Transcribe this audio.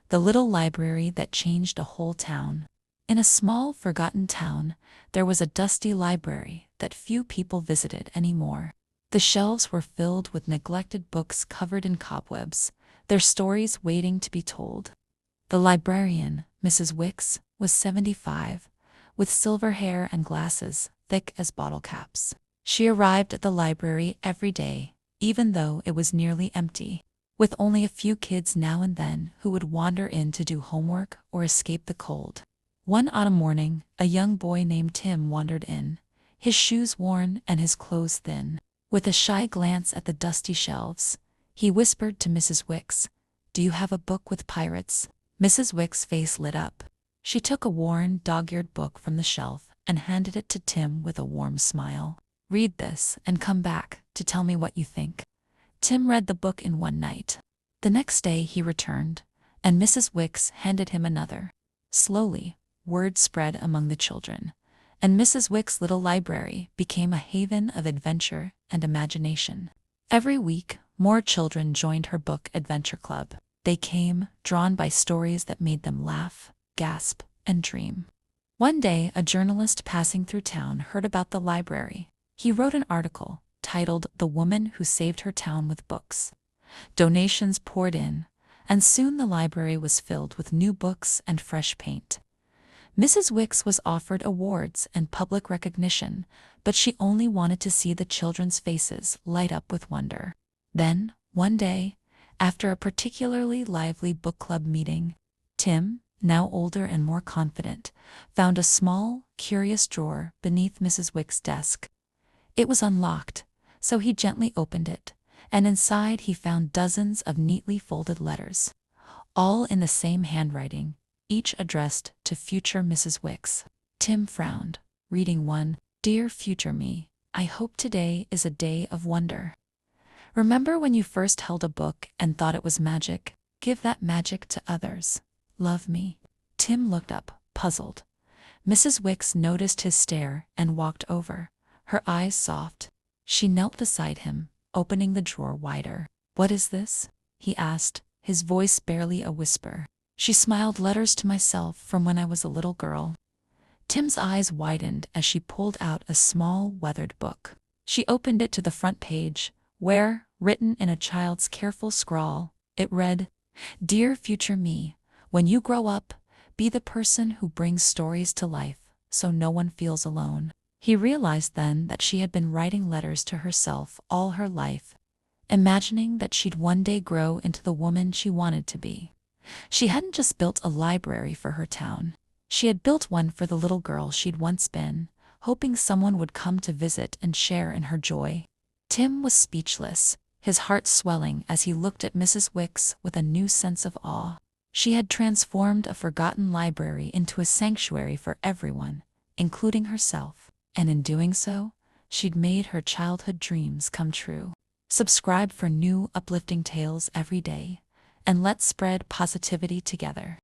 the little library that changed a whole town. In a small, forgotten town, there was a dusty library that few people visited anymore. The shelves were filled with neglected books covered in cobwebs, their stories waiting to be told. The librarian, Mrs. Wicks, was 75, with silver hair and glasses thick as bottle caps. She arrived at the library every day, even though it was nearly empty, with only a few kids now and then who would wander in to do homework or escape the cold. One autumn morning, a young boy named Tim wandered in, his shoes worn and his clothes thin. With a shy glance at the dusty shelves, he whispered to Mrs. Wicks, "Do you have a book with pirates?" Mrs. Wicks' face lit up. She took a worn, dog-eared book from the shelf and handed it to Tim with a warm smile. "Read this and come back to tell me what you think." Tim read the book in one night. The next day he returned, and Mrs. Wicks handed him another. Slowly, word spread among the children, and Mrs. Wicks' little library became a haven of adventure and imagination. Every week, more children joined her book adventure club. They came, drawn by stories that made them laugh, gasp, and dream. One day, a journalist passing through town heard about the library. He wrote an article titled "The Woman Who Saved Her Town with Books." Donations poured in, and soon the library was filled with new books and fresh paint. Mrs. Wicks was offered awards and public recognition, but she only wanted to see the children's faces light up with wonder. Then, one day, after a particularly lively book club meeting, Tim, now older and more confident, found a small, curious drawer beneath Mrs. Wicks' desk. It was unlocked, so he gently opened it, and inside he found dozens of neatly folded letters, all in the same handwriting, each addressed to future Mrs. Wicks. Tim frowned, reading one. "Dear future me, I hope today is a day of wonder. Remember when you first held a book and thought it was magic? Give that magic to others. Love me." Tim looked up, puzzled. Mrs. Wicks noticed his stare and walked over, her eyes soft. She knelt beside him, opening the drawer wider. "What is this?" he asked, his voice barely a whisper. She smiled. "Letters to myself from when I was a little girl." Tim's eyes widened as she pulled out a small, weathered book. She opened it to the front page, where, written in a child's careful scrawl, it read, "Dear future me, when you grow up, be the person who brings stories to life so no one feels alone." He realized then that she had been writing letters to herself all her life, imagining that she'd one day grow into the woman she wanted to be. She hadn't just built a library for her town. She had built one for the little girl she'd once been, hoping someone would come to visit and share in her joy. Tim was speechless, his heart swelling as he looked at Mrs. Wicks with a new sense of awe. She had transformed a forgotten library into a sanctuary for everyone, including herself, and in doing so, she'd made her childhood dreams come true. Subscribe for new uplifting tales every day, and let's spread positivity together.